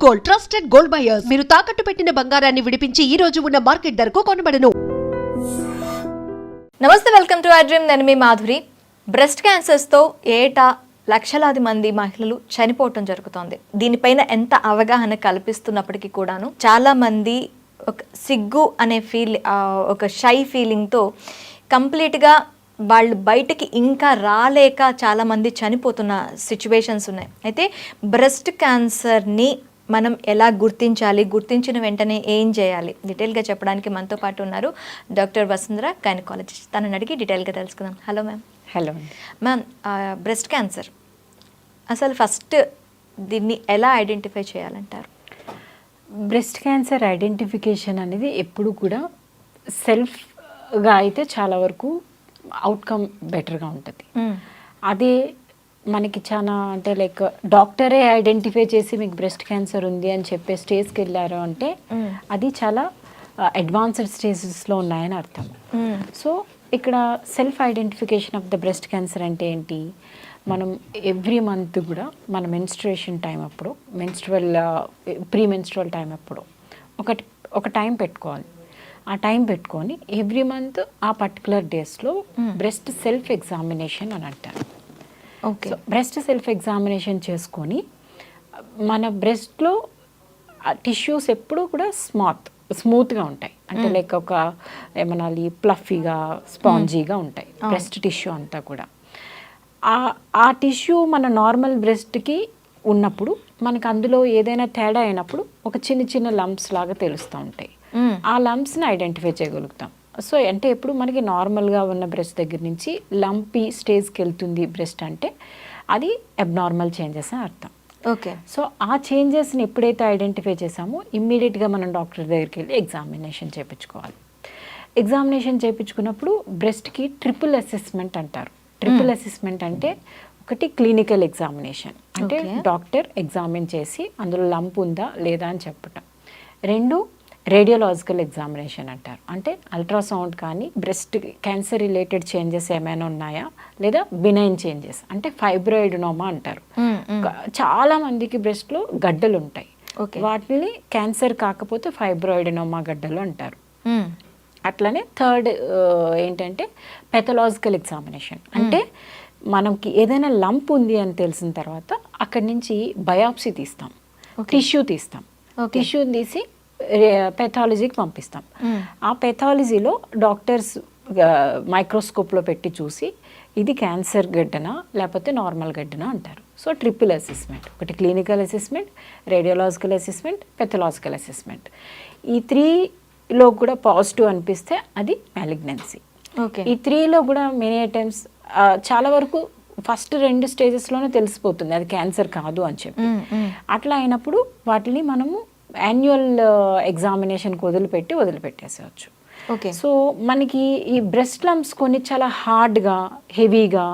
Gold, trusted gold buyers. మీరు తాకట్టు పెట్టిన బంగారాన్ని విడిపించి ఈ రోజు ఉన్న మార్కెట్ ధరకు కొనబడను. నమస్తే, వెల్కమ్ టు ఐ డ్రీమ్. నేను మీ మాధురి. బ్రెస్ట్ క్యాన్సర్స్తో ఏటా లక్షలాది మంది మహిళలు చనిపోవటం జరుగుతోంది. దీనిపైన ఎంత అవగాహన కల్పిస్తున్నప్పటికీ కూడాను చాలా మంది ఒక సిగ్గు అనే ఒక షై ఫీలింగ్తో కంప్లీట్గా వాళ్ళు బయటకి ఇంకా రాలేక చాలామంది చనిపోతున్న సిచ్యువేషన్స్ ఉన్నాయి. అయితే బ్రెస్ట్ క్యాన్సర్ని మనం ఎలా గుర్తించాలి, గుర్తించిన వెంటనే ఏం చేయాలి, డీటెయిల్గా చెప్పడానికి మనతో పాటు ఉన్నారు డాక్టర్ వసుంధర, గైనకాలజిస్ట్. తనని అడిగి డీటెయిల్గా తెలుసుకుందాం. Hello ma'am. Hello ma'am, breast cancer అసలు ఫస్ట్ దీన్ని ఎలా ఐడెంటిఫై చేయాలంటారు? బ్రెస్ట్ క్యాన్సర్ ఐడెంటిఫికేషన్ అనేది ఎప్పుడు కూడా సెల్ఫ్గా అయితే చాలా వరకు అవుట్కమ్ బెటర్గా ఉంటుంది. అదే మనకి చాలా అంటే లైక్ డాక్టరే ఐడెంటిఫై చేసి మీకు బ్రెస్ట్ క్యాన్సర్ ఉంది అని చెప్పే స్టేజ్కి వెళ్ళారు అంటే అది చాలా అడ్వాన్స్డ్ స్టేజెస్లో ఉన్నాయని అర్థం. సో ఇక్కడ self identification of the breast cancer అంటే ఏంటి? మనం ఎవ్రీ మంత్ కూడా మన మెన్స్ట్రుయేషన్ టైం అప్పుడు, ప్రీ మెన్స్ట్రువల్ టైం అప్పుడు ఒక టైం పెట్టుకోవాలి. ఆ టైం పెట్టుకొని ఎవ్రీ మంత్ ఆ పర్టికులర్ డేస్లో బ్రెస్ట్ సెల్ఫ్ ఎగ్జామినేషన్ అని అంటారు. ఓకే. బ్రెస్ట్ సెల్ఫ్ ఎగ్జామినేషన్ చేసుకొని మన బ్రెస్ట్లో టిష్యూస్ ఎప్పుడూ కూడా స్మూత్గా ఉంటాయి. అంటే లైక్ ఒక ఏమనాలి ప్లఫీగా, స్పాంజీగా ఉంటాయి బ్రెస్ట్ టిష్యూ అంతా కూడా. ఆ టిష్యూ మన నార్మల్ బ్రెస్ట్కి ఉన్నప్పుడు మనకు అందులో ఏదైనా తేడా అయినప్పుడు ఒక చిన్న లంప్స్ లాగా తెలుస్తూ ఉంటాయి. ఆ లంప్స్ని ఐడెంటిఫై చేయగలుగుతాం. సో అంటే ఎప్పుడు మనకి నార్మల్గా ఉన్న బ్రెస్ట్ దగ్గర నుంచి లంపీ స్టేజ్కి వెళ్తుంది బ్రెస్ట్ అంటే అది అబ్నార్మల్ చేంజెస్ అని అర్థం. ఓకే. సో ఆ చేంజెస్ని ఎప్పుడైతే ఐడెంటిఫై చేసామో ఇమ్మీడియట్గా మనం డాక్టర్ దగ్గరికి వెళ్ళి ఎగ్జామినేషన్ చేయించుకోవాలి. ఎగ్జామినేషన్ చేయించుకున్నప్పుడు బ్రెస్ట్కి ట్రిపుల్ అసెస్మెంట్ అంటారు. ట్రిపుల్ అసెస్మెంట్ అంటే ఒకటి క్లినికల్ ఎగ్జామినేషన్, అంటే డాక్టర్ ఎగ్జామిన్ చేసి అందులో లంప్ ఉందా లేదా అని చెప్పటం. 2 రేడియోలాజికల్ ఎగ్జామినేషన్ అంటారు. అంటే అల్ట్రాసౌండ్ కానీ బ్రెస్ట్ క్యాన్సర్ రిలేటెడ్ చేంజెస్ ఏమైనా ఉన్నాయా లేదా బినైన్ చేంజెస్ అంటే ఫైబ్రాయిడ్నోమా అంటారు. చాలా మందికి బ్రెస్ట్లో గడ్డలు ఉంటాయి. వాటిని క్యాన్సర్ కాకపోతే ఫైబ్రాయిడ్నోమా గడ్డలు అంటారు. అట్లనే 3rd ఏంటంటే పెథలాజికల్ ఎగ్జామినేషన్. అంటే మనకి ఏదైనా లంప్ ఉంది అని తెలిసిన తర్వాత అక్కడి నుంచి బయాప్సీ తీస్తాం, టిష్యూ తీస్తాం. టిష్యూని తీసి పెథాలజీకి పంపిస్తాం. ఆ పెథాలజీలో డాక్టర్స్ మైక్రోస్కోప్లో పెట్టి చూసి ఇది క్యాన్సర్ గడ్డనా లేకపోతే నార్మల్ గడ్డనా అంటారు. సో ట్రిపుల్ అసెస్మెంట్, ఒకటి clinical assessment, radiological assessment, pathological assessment. ఈ 3లో కూడా పాజిటివ్ అనిపిస్తే అది మ్యాలిగ్నెన్సీ. ఈ 3లో కూడా మెనీ టైమ్స్ చాలా వరకు ఫస్ట్ 2 స్టేజెస్లోనే తెలిసిపోతుంది అది క్యాన్సర్ కాదు అని చెప్పి. అట్లా అయినప్పుడు వాటిని మనము యాన్యువల్ ఎగ్జామినేషన్కి వదిలిపెట్టేసేవచ్చు. ఓకే. సో మనకి ఈ బ్రెస్ట్ లంప్స్ కొన్ని చాలా హార్డ్గా, హెవీగా,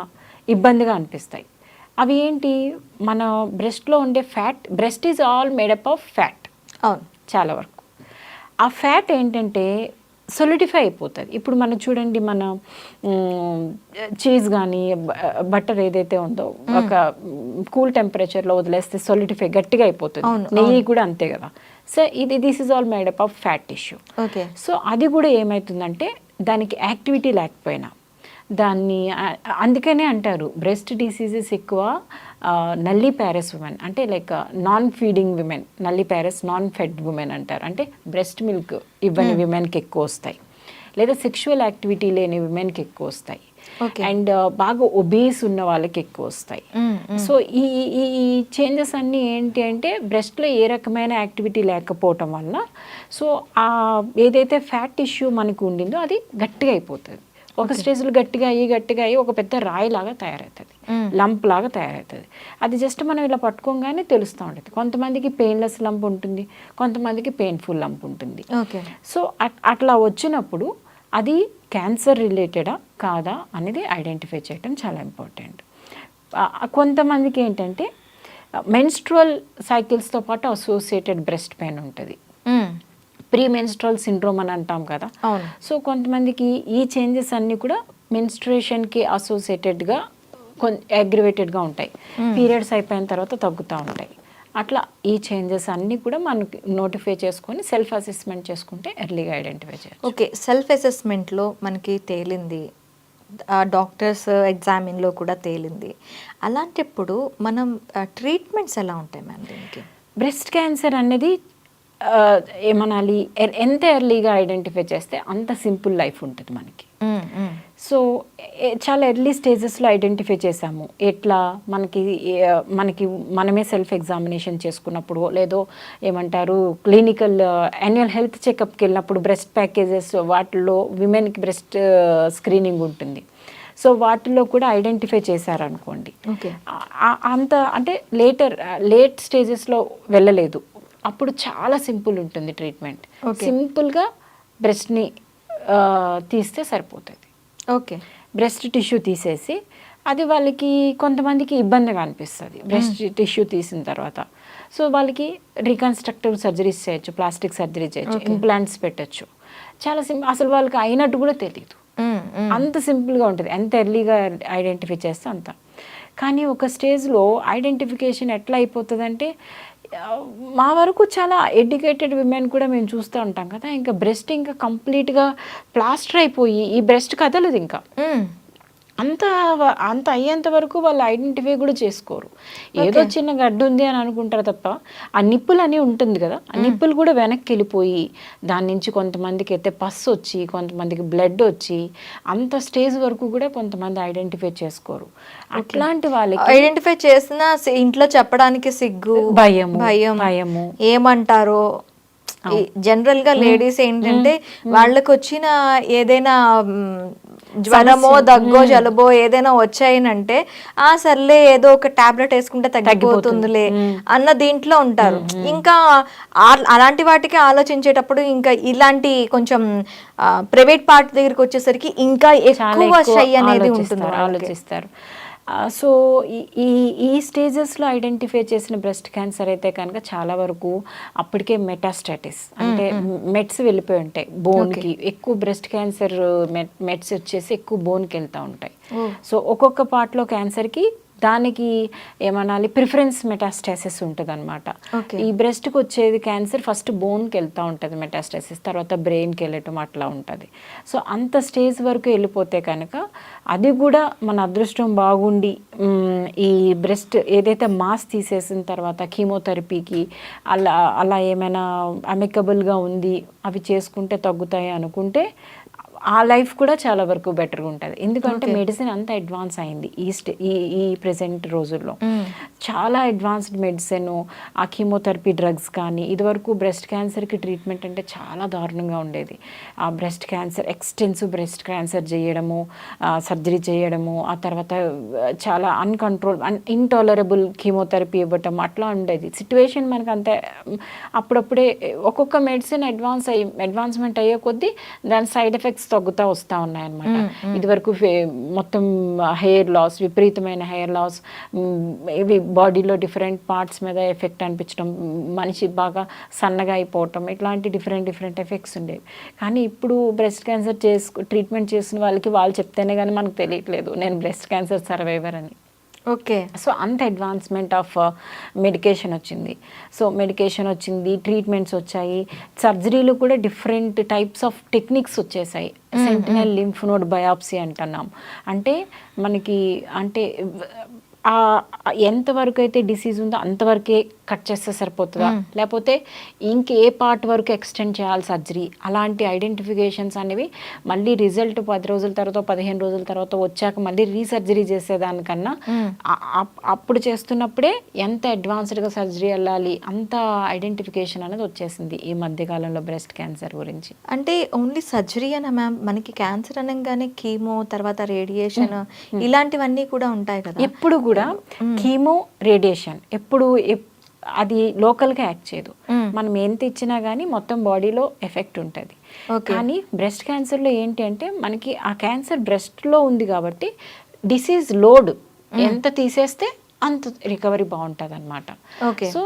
ఇబ్బందిగా అనిపిస్తాయి. అవి ఏంటి? మన బ్రెస్ట్లో ఉండే fat, breast is all made up of fat. అవును, చాలా వరకు. ఆ ఫ్యాట్ ఏంటంటే సొలిడిఫై అయిపోతుంది. ఇప్పుడు మనం చూడండి, మన చీజ్ కానీ బటర్ ఏదైతే ఉందో ఒక కూల్ టెంపరేచర్లో వదిలేస్తే సొలిడిఫై గట్టిగా అయిపోతుంది. నెయ్యి కూడా అంతే కదా. So this is all made up of fat tissue. Okay. So అది కూడా ఏమవుతుందంటే దానికి యాక్టివిటీ లేకపోయినా దాన్ని, అందుకనే అంటారు బ్రెస్ట్ డిసీజెస్ ఎక్కువ నల్లీ ప్యారెస్ ఉమెన్, అంటే like non feeding women, nulliparous non fed women అంటారు. అంటే బ్రెస్ట్ మిల్క్ ఇవ్వని విమెన్కి ఎక్కువ వస్తాయి, లేదా సెక్షువల్ యాక్టివిటీ లేని విమెన్కి ఎక్కువ వస్తాయి, అండ్ బాగా ఒబేస్ ఉన్న వాళ్ళకి ఎక్కువ వస్తాయి. సో ఈ చేంజెస్ అన్నీ ఏంటి అంటే బ్రెస్ట్లో ఏ రకమైన యాక్టివిటీ లేకపోవటం వల్ల సో ఏదైతే ఫ్యాట్ టిష్యూ మనకు ఉండిందో అది గట్టిగా అయిపోతుంది. ఒక స్టేజ్లో గట్టిగా అయ్యి ఒక పెద్ద రాయి లాగా తయారవుతుంది, లంప్ లాగా తయారవుతుంది. అది జస్ట్ మనం ఇలా పట్టుకోగానే తెలుస్తూ ఉంటుంది. కొంతమందికి పెయిన్లెస్ లంప్ ఉంటుంది, కొంతమందికి పెయిన్ఫుల్ లంప్ ఉంటుంది. సో అట్లా వచ్చినప్పుడు అది క్యాన్సర్ రిలేటెడా కాదా అనేది ఐడెంటిఫై చేయడం చాలా ఇంపార్టెంట్. కొంతమందికి ఏంటంటే మెన్స్ట్రువల్ సైకిల్స్తో పాటు అసోసియేటెడ్ బ్రెస్ట్ పెయిన్ ఉంటుంది, ప్రీ మెన్స్ట్రువల్ సిండ్రోమ్ అని అంటాం కదా. సో కొంతమందికి ఈ చేంజెస్ అన్నీ కూడా మెన్స్ట్రుయేషన్కి అసోసియేటెడ్గా అగ్రివేటెడ్గా ఉంటాయి. పీరియడ్స్ అయిపోయిన తర్వాత తగ్గుతూ ఉంటాయి. అట్లా ఈ చేంజెస్ అన్నీ కూడా మనకి నోటిఫై చేసుకొని సెల్ఫ్ అసెస్మెంట్ చేసుకుంటే ఎర్లీగా ఐడెంటిఫై చేయొచ్చు. ఓకే, సెల్ఫ్ అసెస్మెంట్లో మనకి తేలింది, డాక్టర్స్ ఎగ్జామిన్లో కూడా తేలింది, అలాంటప్పుడు మనం ట్రీట్మెంట్స్ ఎలా ఉంటాయి మ్యామ్ దీనికి? బ్రెస్ట్ క్యాన్సర్ అనేది ఏమనాలి, ఎంత ఎర్లీగా ఐడెంటిఫై చేస్తే అంత సింపుల్ లైఫ్ ఉంటుంది మనకి. సో చాలా ఎర్లీ స్టేజెస్లో ఐడెంటిఫై చేసాము. ఎట్లా మనకి మనమే సెల్ఫ్ ఎగ్జామినేషన్ చేసుకున్నప్పుడు, లేదో ఏమంటారు క్లినికల్ యాన్యువల్ హెల్త్ చెకప్కి వెళ్ళినప్పుడు, బ్రెస్ట్ ప్యాకేజెస్ వాటిల్లో విమెన్కి బ్రెస్ట్ స్క్రీనింగ్ ఉంటుంది. సో వాటిలో కూడా ఐడెంటిఫై చేశారనుకోండి, అంత అంటే లేట్ స్టేజెస్లో వెళ్ళలేదు, అప్పుడు చాలా సింపుల్ ఉంటుంది ట్రీట్మెంట్. సింపుల్గా బ్రెస్ట్ని తీస్తే సరిపోతుంది. ఓకే, బ్రెస్ట్ టిష్యూ తీసేసి, అది వాళ్ళకి కొంతమందికి ఇబ్బందిగా అనిపిస్తుంది బ్రెస్ట్ టిష్యూ తీసిన తర్వాత. సో వాళ్ళకి రీకన్స్ట్రక్టివ్ సర్జరీస్ చేయొచ్చు, ప్లాస్టిక్ సర్జరీ చేయొచ్చు, ఇంప్లాంట్స్ పెట్టచ్చు. చాలా అసలు వాళ్ళకి అయినట్టు కూడా తెలియదు, అంత సింపుల్గా ఉంటుంది ఎంత ఎర్లీగా ఐడెంటిఫై చేస్తే అంత. కానీ ఒక స్టేజ్లో ఐడెంటిఫికేషన్ ఎట్లా అయిపోతుందంటే, మా వరకు చాలా ఎడ్యుకేటెడ్ విమెన్ కూడా మేము చూస్తూ ఉంటాం కదా, ఇంకా బ్రెస్ట్ ఇంకా కంప్లీట్గా ప్లాస్టర్ అయిపోయి ఈ బ్రెస్ట్ కదలదు ఇంకా, అంత అయ్యేంత వరకు వాళ్ళు ఐడెంటిఫై కూడా చేసుకోరు. ఏదో చిన్న గడ్డ ఉంది అని అనుకుంటారు తప్ప, ఆ నిప్పులు అని ఉంటుంది కదా, ఆ నిప్పులు కూడా వెనక్కి వెళ్ళిపోయి దాని నుంచి కొంతమందికి అయితే పస్ వచ్చి, కొంతమందికి బ్లడ్ వచ్చి, అంత స్టేజ్ వరకు కూడా కొంతమంది ఐడెంటిఫై చేసుకోరు. అట్లాంటి వాళ్ళకి ఐడెంటిఫై చేసిన ఇంట్లో చెప్పడానికి సిగ్గు, భయము, ఏమంటారో. జనరల్ గా లేడీస్ ఏంటంటే వాళ్ళకి వచ్చిన ఏదైనా జ్వరమో దగ్గో జలుబో ఏదైనా వచ్చాయనంటే సర్లే ఏదో ఒక టాబ్లెట్ వేసుకుంటే తగ్గిపోతుందిలే అన్న దీంట్లో ఉంటారు. ఇంకా అలాంటి వాటికి ఆలోచించేటప్పుడు ఇంకా ఇలాంటి కొంచెం ప్రైవేట్ పార్ట్ దగ్గరికి వచ్చేసరికి ఇంకా ఎక్కువ షై అనేది ఉంటుంది, ఆలోచిస్తారు. సో ఈ స్టేజెస్లో ఐడెంటిఫై చేసిన బ్రెస్ట్ క్యాన్సర్ అయితే కనుక చాలా వరకు అప్పటికే మెటాస్టాటిస్ అంటే మెట్స్ వెళ్ళిపోయి ఉంటాయి బోన్కి. ఎక్కువ బ్రెస్ట్ క్యాన్సర్ మెట్స్ వచ్చేసి ఎక్కువ బోన్కి వెళ్తూ ఉంటాయి. సో ఒక్కొక్క పార్ట్లో క్యాన్సర్కి దానికి ఏమనాలి ప్రిఫరెన్స్ మెటాస్టాసిస్ ఉంటుంది అనమాట. ఈ బ్రెస్ట్కి వచ్చేది క్యాన్సర్ ఫస్ట్ బోన్కి వెళ్తూ ఉంటుంది మెటాస్టాసిస్, తర్వాత బ్రెయిన్కి వెళ్ళటం అట్లా ఉంటుంది. సో అంత స్టేజ్ వరకు వెళ్ళిపోతే కనుక అది కూడా మన అదృష్టం బాగుండి ఈ బ్రెస్ట్ ఏదైతే మాస్ తీసేసిన తర్వాత కీమోథెరపీకి అలా ఏమైనా అమికబుల్గా ఉంది అవి చేసుకుంటే తగ్గుతాయి అనుకుంటే ఆ లైఫ్ కూడా చాలా వరకు బెటర్గా ఉంటుంది. ఎందుకంటే మెడిసిన్ అంత అడ్వాన్స్ అయింది ఈ ప్రెసెంట్ రోజుల్లో. చాలా అడ్వాన్స్డ్ మెడిసిన్, ఆ కీమోథెరపీ డ్రగ్స్ కానీ, ఇదివరకు బ్రెస్ట్ క్యాన్సర్కి ట్రీట్మెంట్ అంటే చాలా దారుణంగా ఉండేది. ఆ breast cancer extensive breast cancer చేయడము, సర్జరీ చేయడము, ఆ తర్వాత చాలా ఇంటాలరబుల్ కీమోథెరపీ ఇవ్వటం అట్లా ఉండేది సిచ్యువేషన్. మనకు అంతే అప్పుడప్పుడే ఒక్కొక్క మెడిసిన్ అడ్వాన్స్మెంట్ అయ్యే కొద్దీ దాని సైడ్ ఎఫెక్ట్స్ తగ్గుతూ వస్తూ ఉన్నాయన్నమాట. ఇదివరకు మొత్తం హెయిర్ లాస్, విపరీతమైన హెయిర్ లాస్, ఇవి బాడీలో డిఫరెంట్ పార్ట్స్ మీద ఎఫెక్ట్ అనిపించడం, మనిషి బాగా సన్నగా అయిపోవటం, ఇట్లాంటి డిఫరెంట్ ఎఫెక్ట్స్ ఉండేవి. కానీ ఇప్పుడు బ్రెస్ట్ క్యాన్సర్ ట్రీట్మెంట్ చేసిన వాళ్ళకి వాళ్ళు చెప్తేనే కానీ మనకు తెలియట్లేదు నేను బ్రెస్ట్ క్యాన్సర్ సర్వైవర్ అని. ఓకే, సో అంత అడ్వాన్స్మెంట్ ఆఫ్ మెడికేషన్ వచ్చింది. సో మెడికేషన్ వచ్చింది, ట్రీట్మెంట్స్ వచ్చాయి, సర్జరీలు కూడా డిఫరెంట్ టైప్స్ ఆఫ్ టెక్నిక్స్ వచ్చేసాయి. సెంటినల్ లింఫ్ నోడ్ బయాప్సీ అంటున్నాం. అంటే మనకి ఎంతవరకు అయితే డిసీజ్ ఉందో అంతవరకే కట్ చేస్తే సరిపోతుందా, లేకపోతే ఇంకే పార్ట్ వరకు ఎక్స్టెండ్ చేయాలి సర్జరీ, అలాంటి ఐడెంటిఫికేషన్స్ అనేవి మళ్ళీ రిజల్ట్ 10 రోజుల తర్వాత 15 రోజుల తర్వాత వచ్చాక మళ్ళీ రీసర్జరీ చేసేదానికన్నా అప్పుడు చేస్తున్నప్పుడే ఎంత అడ్వాన్స్డ్గా సర్జరీ వెళ్ళాలి అంత ఐడెంటిఫికేషన్ అనేది వచ్చేసింది ఈ మధ్యకాలంలో బ్రెస్ట్ క్యాన్సర్ గురించి. అంటే ఓన్లీ సర్జరీ అనా మ్యామ్? మనకి క్యాన్సర్ అనగానే కీమో, తర్వాత రేడియేషన్, ఇలాంటివన్నీ కూడా ఉంటాయి కదా. ఎప్పుడు కూడా కీమో రేడియేషన్ ఎప్పుడు అది లోకల్గా యాక్ట్ చేయదు. మనం ఎంత ఇచ్చినా కానీ మొత్తం బాడీలో ఎఫెక్ట్ ఉంటుంది. కానీ బ్రెస్ట్ క్యాన్సర్లో ఏంటి అంటే మనకి ఆ క్యాన్సర్ బ్రెస్ట్లో ఉంది కాబట్టి డిసీజ్ లోడ్ ఎంత తీసేస్తే అంత రికవరీ బాగుంటుంది అనమాట. ఓకే. సో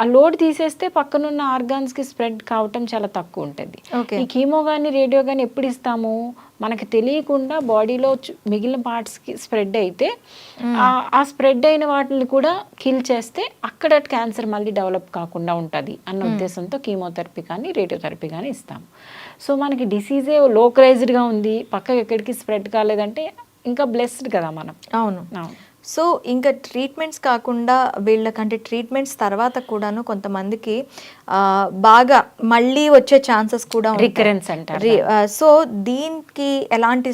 ఆ లోడ్ తీసేస్తే పక్కనున్న ఆర్గాన్స్కి స్ప్రెడ్ కావటం చాలా తక్కువ ఉంటుంది. ఓకే. ఈ కీమో కానీ రేడియో కానీ ఎప్పుడు ఇస్తాము, మనకి తెలియకుండా బాడీలో మిగిలిన పార్ట్స్కి స్ప్రెడ్ అయితే ఆ స్ప్రెడ్ అయిన వాటిని కూడా కిల్ చేస్తే అక్కడ క్యాన్సర్ మళ్ళీ డెవలప్ కాకుండా ఉంటుంది అన్న ఉద్దేశంతో కీమోథెరపీ కానీ రేడియోథెరపీ కానీ ఇస్తాము. సో మనకి డిసీజే లోకలైజ్డ్గా ఉంది, పక్కకి ఎక్కడికి స్ప్రెడ్ కాలేదంటే ఇంకా బ్లెస్డ్ కదా మనం. అవును. సో ఇంకా ట్రీట్మెంట్స్ కాకుండా వీళ్ళకంటే ట్రీట్మెంట్స్ తర్వాత కూడాను కొంతమందికి బాగా మళ్ళీ వచ్చే ఛాన్సెస్ కూడా రికరెన్స్ అంటారు. సో దీనికి ఎలాంటి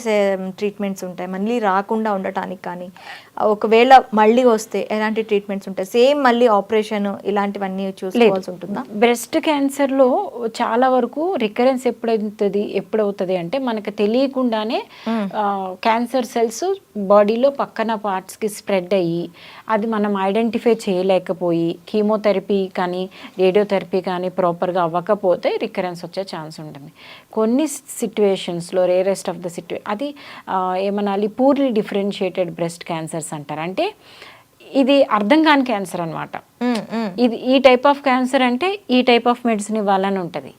ట్రీట్మెంట్స్ ఉంటాయి మళ్ళీ రాకుండా ఉండటానికి? కానీ ఒకవేళ మళ్ళీ వస్తే ఎలాంటి ట్రీట్మెంట్స్ ఉంటాయి? సేమ్ మళ్ళీ ఆపరేషన్ ఇలాంటివన్నీ చూసుకోవాల్సి ఉంటుందా? బ్రెస్ట్ క్యాన్సర్లో చాలా వరకు రికరెన్స్ ఎప్పుడవుతుంది అంటే మనకు తెలియకుండానే క్యాన్సర్ సెల్స్ బాడీలో పక్కన పార్ట్స్కి స్ప్రెడ్ అయ్యి అది మనం ఐడెంటిఫై చేయలేకపోయి కీమోథెరపీ కానీ రేడియోథెరపీ కానీ ప్రాపర్గా అవ్వకపోతే రికరెన్స్ వచ్చే ఛాన్స్ ఉంటుంది. కొన్ని సిట్యువేషన్స్లో రేరెస్ట్ ఆఫ్ ద అది ఏమనాలి పూర్లీ డిఫరెన్షియేటెడ్ బ్రెస్ట్ క్యాన్సర్స్ అంటారు. అంటే ఇది అర్థం కాని క్యాన్సర్ అనమాట. ఇది ఈ టైప్ ఆఫ్ క్యాన్సర్ అంటే ఈ టైప్ ఆఫ్ మెడిసిన్ ఇవ్వాలని ఉంటుంది,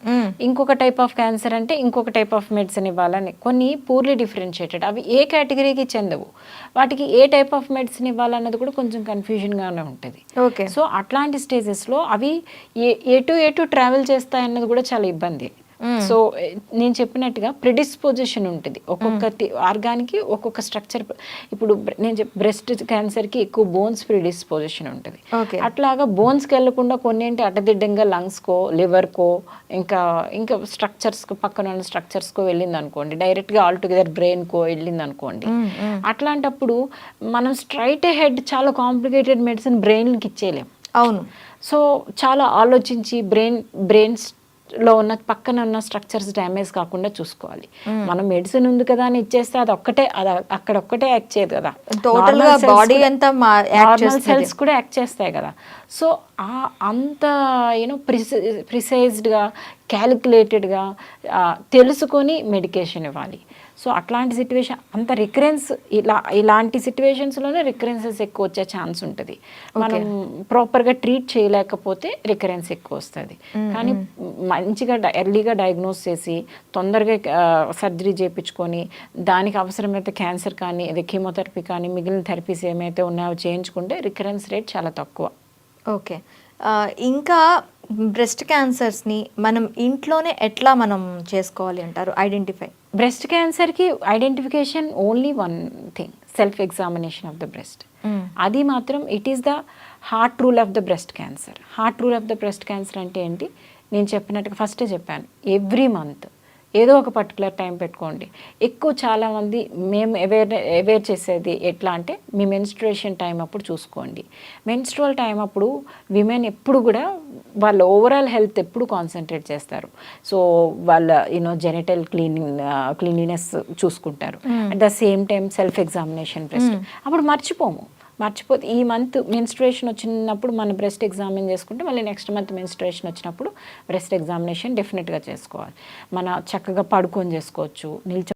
ఇంకొక టైప్ ఆఫ్ క్యాన్సర్ అంటే ఇంకొక టైప్ ఆఫ్ మెడిసిన్ ఇవ్వాలని. కొన్ని పూర్లీ డిఫరెన్షియేటెడ్, అవి ఏ కేటగిరీకి చెందవు, వాటికి ఏ టైప్ ఆఫ్ మెడిసిన్ ఇవ్వాలన్నది కూడా కొంచెం కన్ఫ్యూజన్గానే ఉంటుంది. ఓకే. సో అట్లాంటి స్టేజెస్లో అవి ఎటు ట్రావెల్ చేస్తాయన్నది కూడా చాలా ఇబ్బంది. సో నేను చెప్పినట్టుగా ప్రిడిస్పోజిషన్ ఉంటుంది ఒక్కొక్క ఆర్గానికి ఒక్కొక్క స్ట్రక్చర్. ఇప్పుడు నేను బ్రెస్ట్ క్యాన్సర్కి ఎక్కువ బోన్స్ ప్రిడిస్పోజిషన్ ఉంటుంది. అట్లాగా బోన్స్కి వెళ్ళకుండా కొన్ని ఏంటి అడ్డదిడ్డంగా లంగ్స్కో లివర్కో ఇంకా స్ట్రక్చర్స్కో పక్కన ఉన్న స్ట్రక్చర్స్కో వెళ్ళింది అనుకోండి, డైరెక్ట్గా ఆల్ టుగెదర్ బ్రెయిన్కో వెళ్ళింది అనుకోండి. అట్లాంటప్పుడు మనం స్ట్రైట్ హెడ్ చాలా కాంప్లికేటెడ్ మెడిసిన్ బ్రెయిన్కి ఇచ్చేయలేం. అవును. సో చాలా ఆలోచించి బ్రెయిన్స్ లో ఉన్న పక్కన ఉన్న స్ట్రక్చర్స్ డ్యామేజ్ కాకుండా చూసుకోవాలి. మనం మెడిసిన్ ఉంది కదా అని ఇచ్చేస్తే అది అక్కడ ఒక్కటే యాక్ట్ చేయదు కదా, టోటల్ గా బాడీ అంతా నార్మల్ సెల్స్ కూడా యాక్ట్ చేస్తాయి కదా. సో అంత ప్రిసైజ్డ్గా క్యాలిక్యులేటెడ్గా తెలుసుకొని మెడికేషన్ ఇవ్వాలి. సో అట్లాంటి సిట్యువేషన్ అంత రికరెన్స్ ఇలాంటి సిట్యువేషన్స్లోనే రికరెన్సెస్ ఎక్కువ వచ్చే ఛాన్స్ ఉంటుంది. మనం ప్రాపర్గా ట్రీట్ చేయలేకపోతే రికరెన్స్ ఎక్కువ వస్తుంది. కానీ మంచిగా ఎర్లీగా డయాగ్నోస్ చేసి తొందరగా సర్జరీ చేయించుకొని దానికి అవసరమైతే క్యాన్సర్ కానీ అదే కీమోథెరపీ కానీ మిగిలిన థెరపీస్ ఏమైతే ఉన్నాయో చేయించుకుంటే రికరెన్స్ రేట్ చాలా తక్కువ. ఓకే. ఇంకా బ్రెస్ట్ క్యాన్సర్స్ని మనం ఇంట్లోనే ఎట్లా మనం చేసుకోవాలి అంటారు ఐడెంటిఫై? బ్రెస్ట్ క్యాన్సర్కి identification only one thing, self examination of the breast. అది మాత్రం it is the heart rule of the breast cancer. Heart rule of the breast cancer అంటే ఏంటి, నేను చెప్పినట్టుగా ఫస్టే చెప్పాను, ఎవ్రీ మంత్ ఏదో ఒక పర్టికులర్ టైం పెట్టుకోండి. ఎక్కువ చాలామంది మేము అవేర్ చేసేది ఎట్లా అంటే మీ మెన్స్ట్రుయేషన్ టైం అప్పుడు చూసుకోండి. మెన్స్ట్రువల్ టైం అప్పుడు విమెన్ ఎప్పుడు కూడా వాళ్ళ ఓవరాల్ హెల్త్ ఎప్పుడు కాన్సన్ట్రేట్ చేస్తారు. సో వాళ్ళ జెనిటల్ క్లీనినెస్ చూసుకుంటారు. At the same time self examination breast అప్పుడు మర్చిపోతే ఈ మంత్ మెన్స్ట్రుయేషన్ వచ్చినప్పుడు మన బ్రెస్ట్ ఎగ్జామిన్ చేసుకుంటే మళ్ళీ నెక్స్ట్ మంత్ మెన్స్ట్రుయేషన్ వచ్చినప్పుడు బ్రెస్ట్ ఎగ్జామినేషన్ డెఫినెట్గా చేసుకోవాలి. మన చక్కగా పడుకొని చేసుకోవచ్చు, నిల్చో